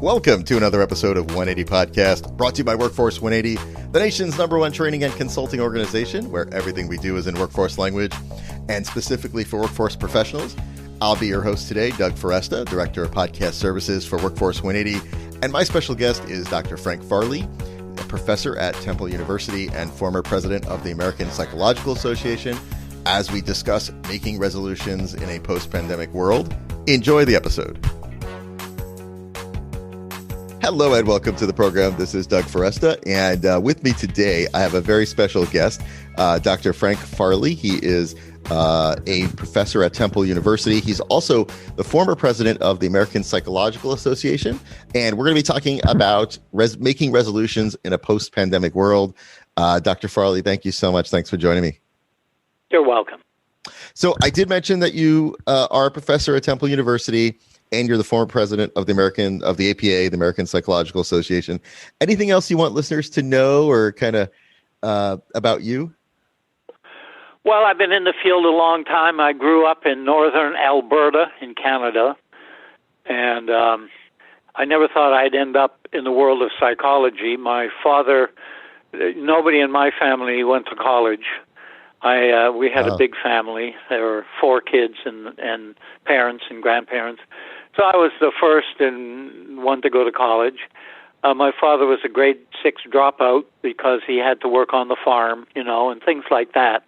Welcome to another episode of 180 Podcast, brought to you by Workforce 180, the nation's #1 training and consulting organization, where everything we do is in workforce language, and specifically for workforce professionals. I'll be your host today, Doug Foresta, Director of Podcast Services for Workforce 180, and my special guest is Dr. Frank Farley, a professor at Temple University and former president of the American Psychological Association, as we discuss making resolutions in a post-pandemic world. Enjoy the episode. Hello and welcome to the program. This is Doug Foresta, and with me today, I have a very special guest, Dr. Frank Farley. He is a professor at Temple University. He's also the former president of the American Psychological Association, and we're going to be talking about making resolutions in a post-pandemic world. Dr. Farley, thank you so much. Thanks for joining me. You're welcome. So I did mention that you are a professor at Temple University, and you're the former president of the APA, the American Psychological Association. Anything else you want listeners to know or kind of about you? Well, I've been in the field a long time. I grew up in northern Alberta in Canada, and I never thought I'd end up in the world of psychology. My father, nobody in my family went to college. We had a big family. There were 4 kids and parents and grandparents. So I was the first and one to go to college. My father was a grade 6 dropout because he had to work on the farm, and things like that.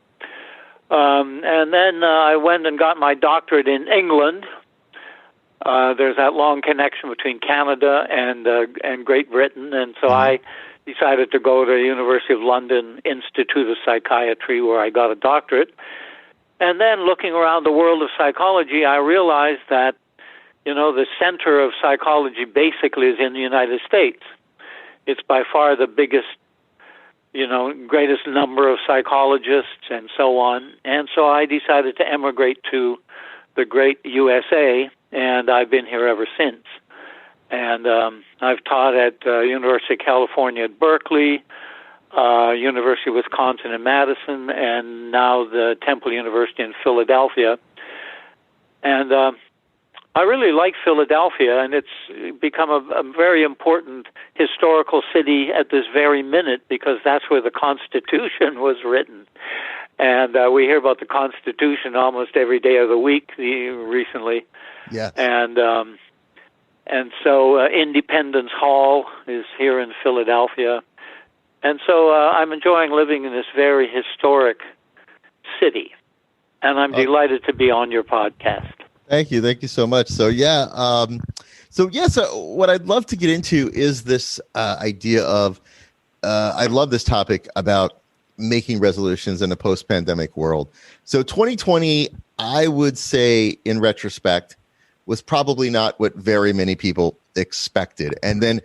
And then I went and got my doctorate in England. There's that long connection between Canada and Great Britain, and so I decided to go to the University of London Institute of Psychiatry, where I got a doctorate. And then looking around the world of psychology, I realized that, the center of psychology basically is in the United States. It's by far the biggest, greatest number of psychologists and so on. And so I decided to emigrate to the great USA, and I've been here ever since. And I've taught at University of California at Berkeley, University of Wisconsin in Madison, and now the Temple University in Philadelphia. And I really like Philadelphia, and it's become a very important historical city at this very minute because that's where the Constitution was written. And we hear about the Constitution almost every day of the week recently. Yes. And so Independence Hall is here in Philadelphia. And so I'm enjoying living in this very historic city. And I'm delighted to be on your podcast. Thank you. Thank you so much. So, so what I'd love to get into is this idea of, I love this topic about making resolutions in a post-pandemic world. So 2020, I would say in retrospect, was probably not what very many people expected. And then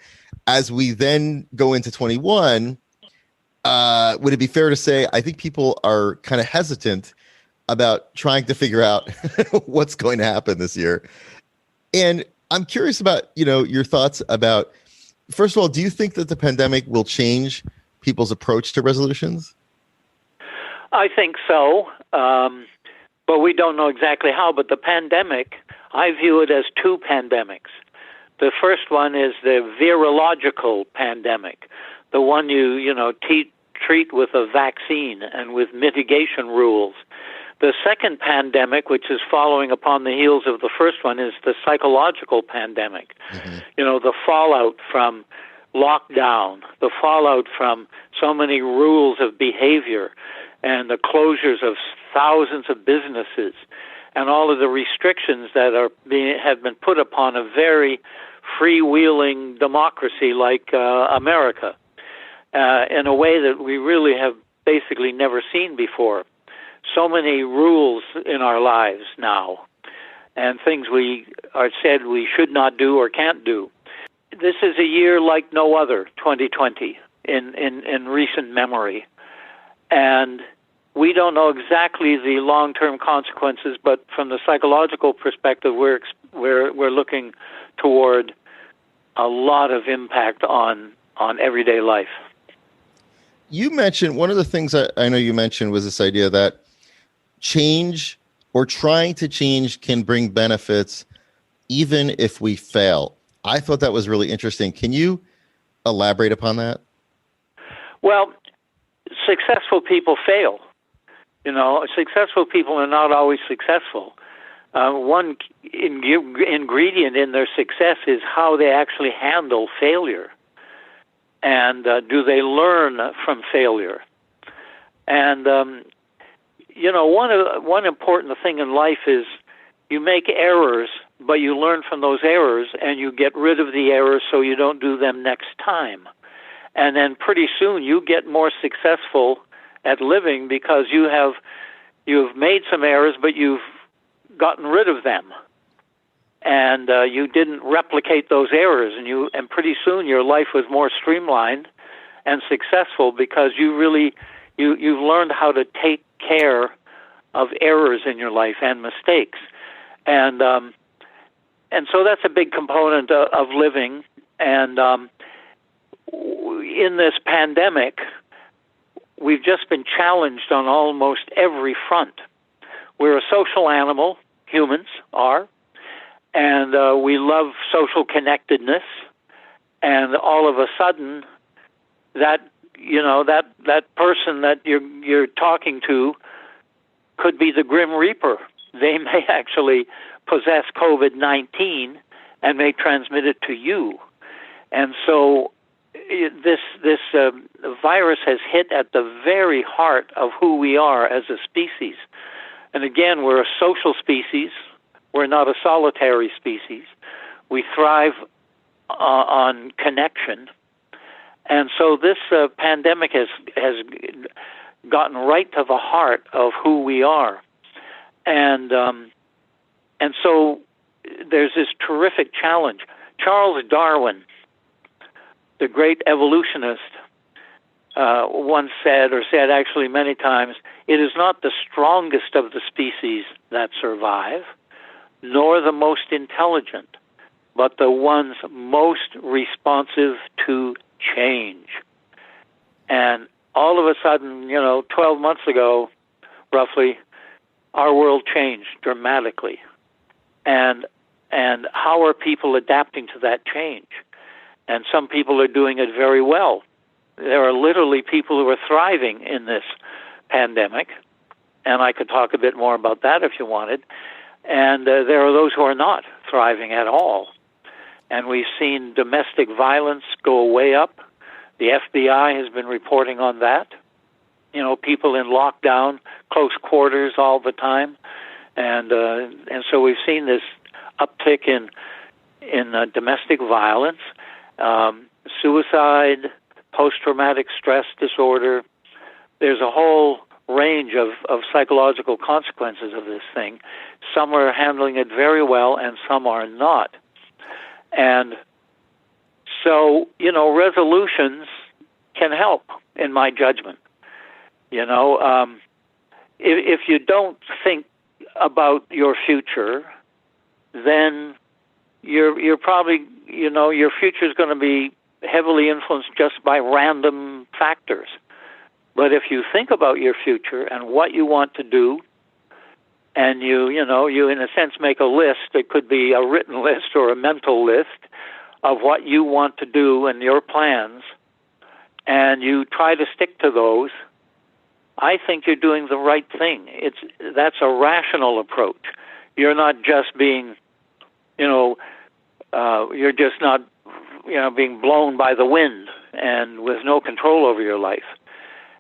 as we then go into 21, would it be fair to say, I think people are kind of hesitant about trying to figure out what's going to happen this year. And I'm curious about, your thoughts about, first of all, do you think that the pandemic will change people's approach to resolutions? I think so, but we don't know exactly how. But the pandemic, I view it as 2 pandemics. The first one is the virological pandemic, the one you treat with a vaccine and with mitigation rules. The second pandemic, which is following upon the heels of the first one, is the psychological pandemic. Mm-hmm. The fallout from lockdown, the fallout from so many rules of behavior, and the closures of thousands of businesses, and all of the restrictions that have been put upon a very freewheeling democracy like America in a way that we really have basically never seen before. So many rules in our lives now, and things we are said we should not do or can't do. This is a year like no other, 2020, in recent memory. And we don't know exactly the long-term consequences, but from the psychological perspective, we're looking toward a lot of impact on everyday life. You mentioned, one of the things I know you mentioned was this idea that change or trying to change can bring benefits even if we fail. I thought that was really interesting. Can you elaborate upon that? Well, successful people fail. Successful people are not always successful. One ingredient in their success is how they actually handle failure. And do they learn from failure? And, one important thing in life is you make errors, but you learn from those errors and you get rid of the errors so you don't do them next time. And then pretty soon you get more successful at living because you've made some errors, but you've gotten rid of them. And you didn't replicate those errors, and pretty soon your life was more streamlined and successful because you've learned how to take care of errors in your life and mistakes, and so that's a big component of living. And in this pandemic, we've just been challenged on almost every front. We're a social animal, humans are. And we love social connectedness, and all of a sudden, that person that you're talking to could be the Grim Reaper. They may actually possess COVID-19 and may transmit it to you. And so, this virus has hit at the very heart of who we are as a species. And again, we're a social species. We're not a solitary species. We thrive on connection. And so this pandemic has gotten right to the heart of who we are. And so there's this terrific challenge. Charles Darwin, the great evolutionist, once said actually many times, it is not the strongest of the species that survive, nor the most intelligent, but the ones most responsive to change. And all of a sudden, 12 months ago, roughly, our world changed dramatically. And how are people adapting to that change? And some people are doing it very well. There are literally people who are thriving in this pandemic, and I could talk a bit more about that if you wanted. And there are those who are not thriving at all. And we've seen domestic violence go way up. The FBI has been reporting on that. People in lockdown, close quarters all the time. And so we've seen this uptick in domestic violence, suicide, post-traumatic stress disorder. There's a whole range of psychological consequences of this thing. Some are handling it very well and some are not. And so, resolutions can help, in my judgment. If you don't think about your future, then you're probably, your future is going to be heavily influenced just by random factors. But if you think about your future and what you want to do, and you in a sense make a list, it could be a written list or a mental list of what you want to do and your plans, and you try to stick to those, I think you're doing the right thing. That's a rational approach. You're not just being, you're just not, being blown by the wind and with no control over your life.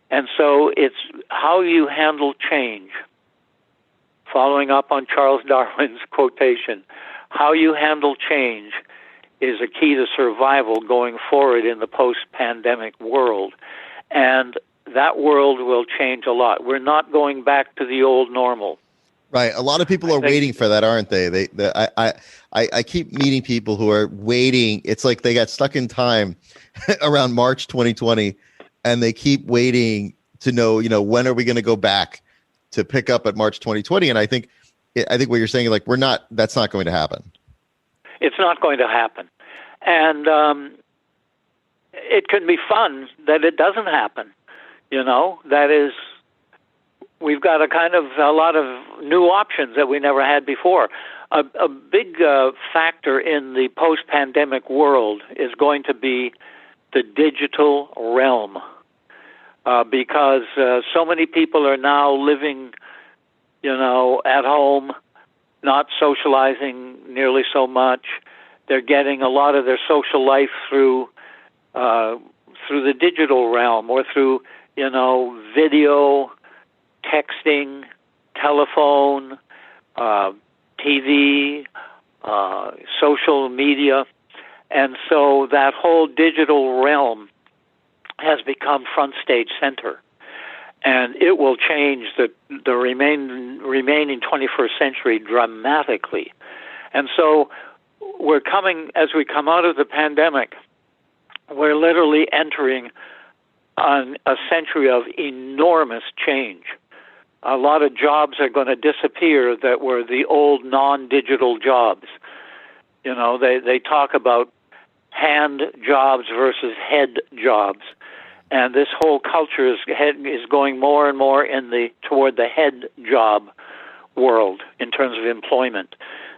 And so it's how you handle change. Following up on Charles Darwin's quotation, how you handle change is a key to survival going forward in the post-pandemic world. And that world will change a lot. We're not going back to the old normal. Right. A lot of people are waiting for that, aren't they? I keep meeting people who are waiting. It's like they got stuck in time around March 2020, and they keep waiting to know, when are we going to go back to pick up at March 2020? And I think what you're saying, like, that's not going to happen. It's not going to happen. And it can be fun that it doesn't happen. That is, we've got a lot of new options that we never had before. A big factor in the post-pandemic world is going to be the digital realm, because so many people are now living, at home, not socializing nearly so much. They're getting a lot of their social life through the digital realm, or through, video, texting, telephone, TV, social media. And so that whole digital realm has become front stage center. And it will change the remaining 21st century dramatically. And so as we come out of the pandemic, we're literally entering on a century of enormous change. A lot of jobs are going to disappear that were the old non-digital jobs. They talk about hand jobs versus head jobs. And this whole culture is going more and more toward the head job world in terms of employment.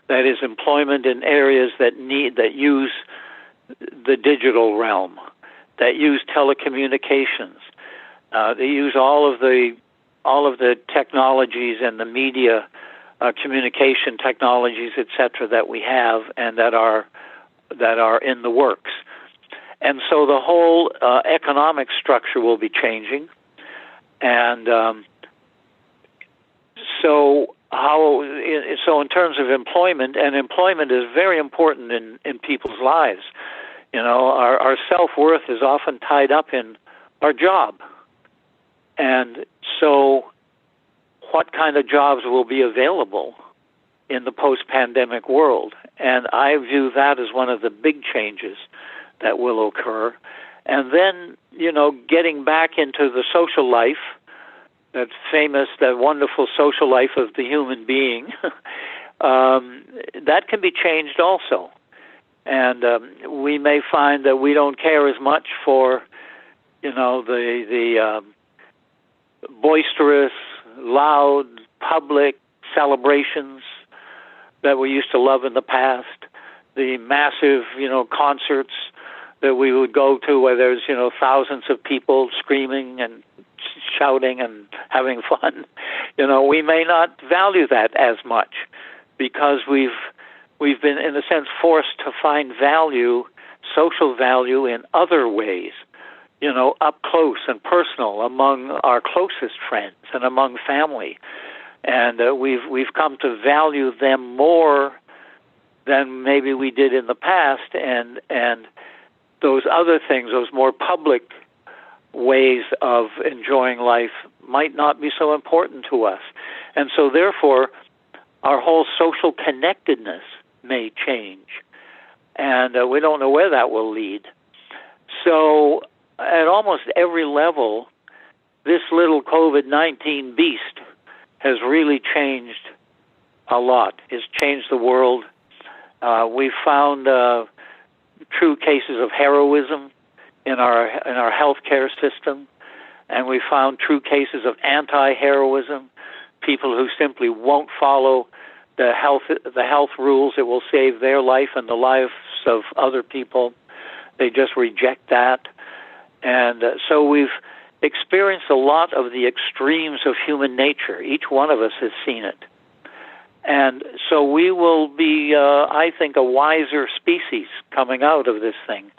That is, employment in areas that use the digital realm, that use telecommunications, they use all of the technologies and the media communication technologies, etc., that we have and that are in the works. And so the whole economic structure will be changing, and so in terms of employment, and employment is very important in people's lives. Our self-worth is often tied up in our job, and so what kind of jobs will be available in the post-pandemic world? And I view that as one of the big changes that will occur. And then, getting back into the social life, that wonderful social life of the human being, that can be changed also. And we may find that we don't care as much for, the boisterous, loud, public celebrations that we used to love in the past, the massive, concerts that we would go to where there's, thousands of people screaming and shouting and having fun. We may not value that as much because we've been, in a sense, forced to find social value in other ways, up close and personal among our closest friends and among family. And we've come to value them more than maybe we did in the past, and those other things, those more public ways of enjoying life, might not be so important to us. And so therefore, our whole social connectedness may change, and we don't know where that will lead. So at almost every level, this little COVID-19 beast has really changed a lot. It's changed the world. We've found true cases of heroism in our healthcare system, and we found true cases of anti-heroism, people who simply won't follow the health rules that will save their life and the lives of other people. They just reject that. And so we've experienced a lot of the extremes of human nature. Each one of us has seen it. And so we will be, I think, a wiser species coming out of this thing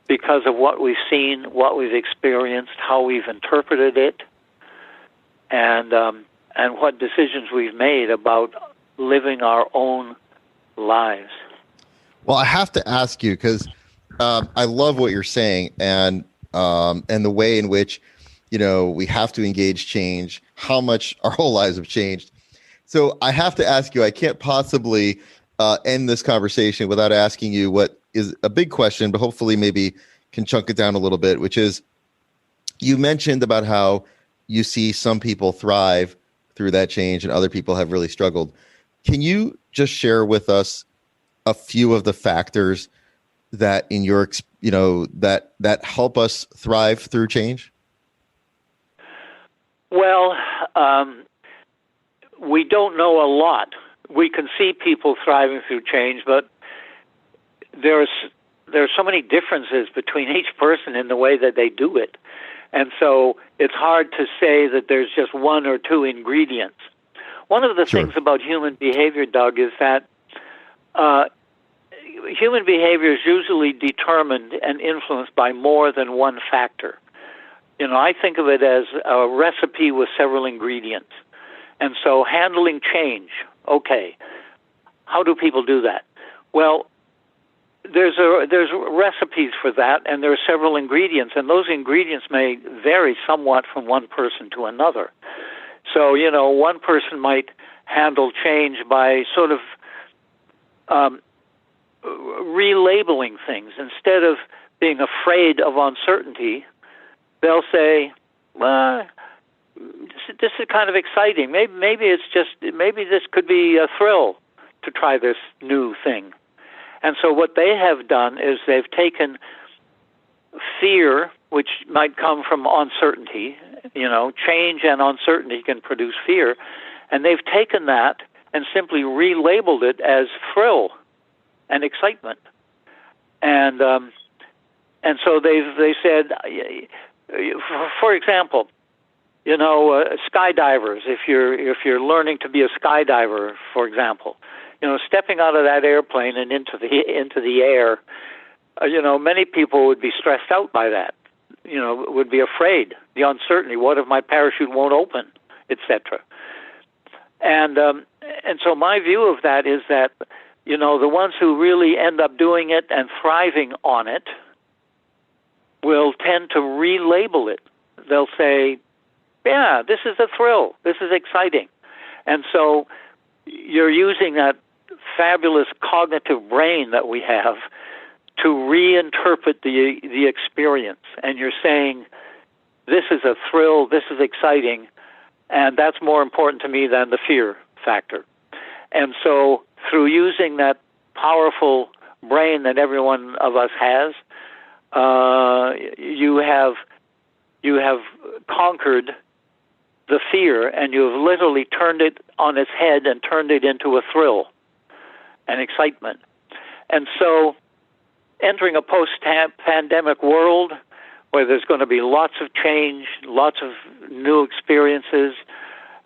because of what we've seen, what we've experienced, how we've interpreted it, and what decisions we've made about living our own lives. Well, I have to ask you because I love what you're saying, and the way in which we have to engage change, how much our whole lives have changed. So I have to ask you, I can't possibly end this conversation without asking you what is a big question, but hopefully maybe can chunk it down a little bit, which is, you mentioned about how you see some people thrive through that change and other people have really struggled. Can you just share with us a few of the factors that in your, that help us thrive through change? Well, we don't know a lot. We can see people thriving through change, but there's so many differences between each person in the way that they do it. And so it's hard to say that there's just one or two ingredients. One of the things about human behavior, Doug, is that human behavior is usually determined and influenced by more than one factor. I think of it as a recipe with several ingredients. And so handling change, okay, how do people do that? Well, there's recipes for that, and there are several ingredients, and those ingredients may vary somewhat from one person to another. So, one person might handle change by sort of relabeling things. Instead of being afraid of uncertainty, they'll say, well, this is kind of exciting. Maybe this could be a thrill to try this new thing. And so what they have done is they've taken fear, which might come from uncertainty. Change and uncertainty can produce fear. And they've taken that and simply relabeled it as thrill and excitement. And so they said, for example, skydivers. If you're learning to be a skydiver, for example, stepping out of that airplane and into the air, many people would be stressed out by that. Would be afraid, the uncertainty. What if my parachute won't open, etc. And so my view of that is that the ones who really end up doing it and thriving on it will tend to relabel it. They'll say, yeah, this is a thrill. This is exciting. And so you're using that fabulous cognitive brain that we have to reinterpret the experience. And you're saying, this is a thrill, this is exciting, and that's more important to me than the fear factor. And so through using that powerful brain that every one of us has, you have conquered the fear, and you have literally turned it on its head and turned it into a thrill and excitement. And so entering a post-pandemic world where there's going to be lots of change, lots of new experiences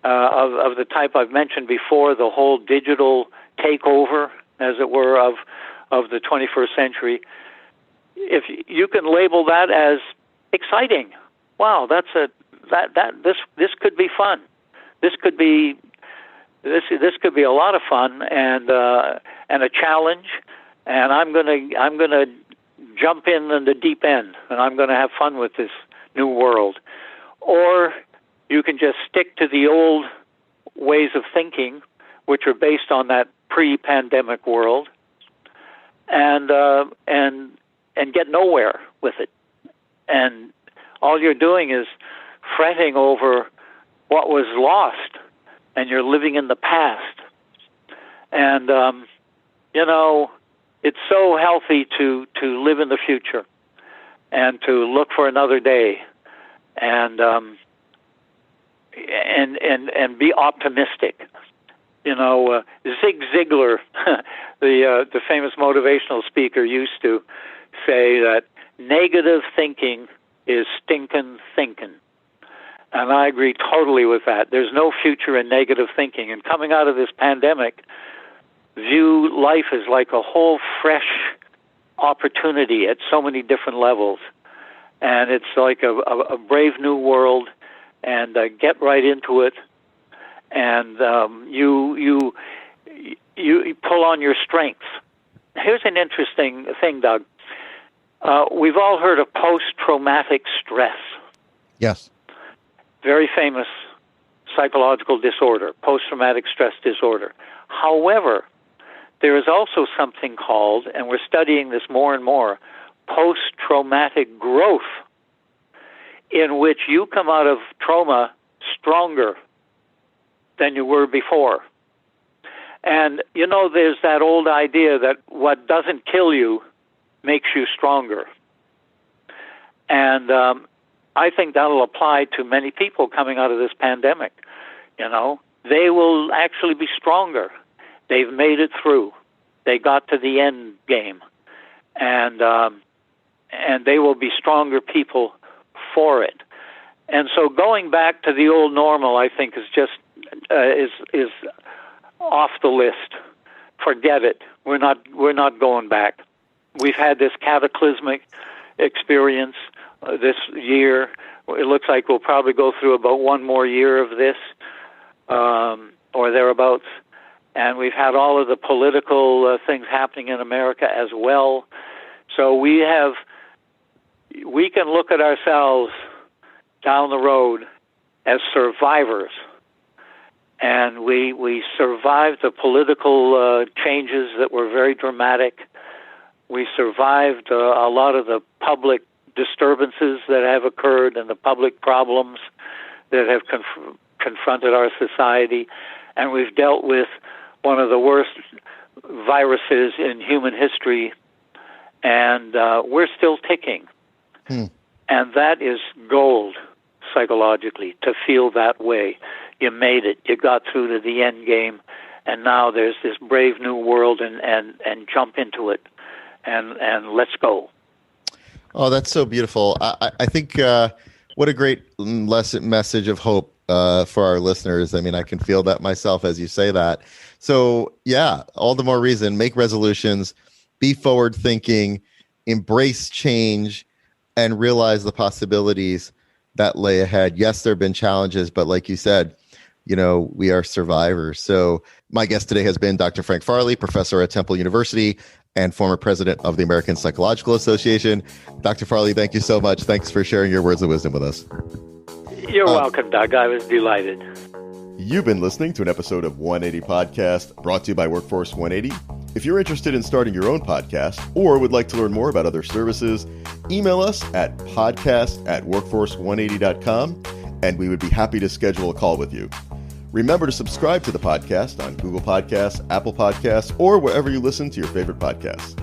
of the type I've mentioned before, the whole digital takeover, as it were, of the 21st century, if you can label that as exciting, wow, this could be fun. This could be a lot of fun and a challenge, and I'm gonna jump in the deep end, and I'm gonna have fun with this new world. Or you can just stick to the old ways of thinking, which are based on that pre-pandemic world, and get nowhere with it. And all you're doing is fretting over what was lost, and you're living in the past. And it's so healthy to live in the future and to look for another day, and be optimistic. Zig Ziglar, the famous motivational speaker, used to say that negative thinking is stinkin' thinking. And I agree totally with that. There's no future in negative thinking. And coming out of this pandemic, view life as like a whole fresh opportunity at so many different levels. And it's like a brave new world, and get right into it. And you pull on your strengths. Here's an interesting thing, Doug. We've all heard of post-traumatic stress. Yes. Very famous psychological disorder, post-traumatic stress disorder. However, there is also something called, and we're studying this more and more, post-traumatic growth, in which you come out of trauma stronger than you were before. And, there's that old idea that what doesn't kill you makes you stronger. And I think that'll apply to many people coming out of this pandemic. they will actually be stronger. They've made it through. They got to the end game, and they will be stronger people for it. And so going back to the old normal, I think, is just is off the list. Forget it. We're not going back. We've had this cataclysmic experience this year. It looks like we'll probably go through about one more year of this, or thereabouts. And we've had all of the political things happening in America as well. So we can look at ourselves down the road as survivors. And we survived the political changes that were very dramatic. We survived a lot of the public disturbances that have occurred and the public problems that have confronted our society. And we've dealt with one of the worst viruses in human history, and we're still ticking. And that is gold psychologically, to feel that way. You made it. You got through to the end game, and now there's this brave new world, and jump into it, and let's go. Oh, that's so beautiful. I think what a great message of hope for our listeners. I mean, I can feel that myself as you say that. So yeah, all the more reason, make resolutions, be forward thinking, embrace change, and realize the possibilities that lay ahead. Yes, there have been challenges, but like you said, we are survivors. So my guest today has been Dr. Frank Farley, professor at Temple University and former president of the American Psychological Association. Dr. Farley, thank you so much. Thanks for sharing your words of wisdom with us. You're welcome, Doug. I was delighted. You've been listening to an episode of 180 Podcast, brought to you by Workforce 180. If you're interested in starting your own podcast or would like to learn more about other services, email us at podcast@workforce180.com, and we would be happy to schedule a call with you. Remember to subscribe to the podcast on Google Podcasts, Apple Podcasts, or wherever you listen to your favorite podcasts.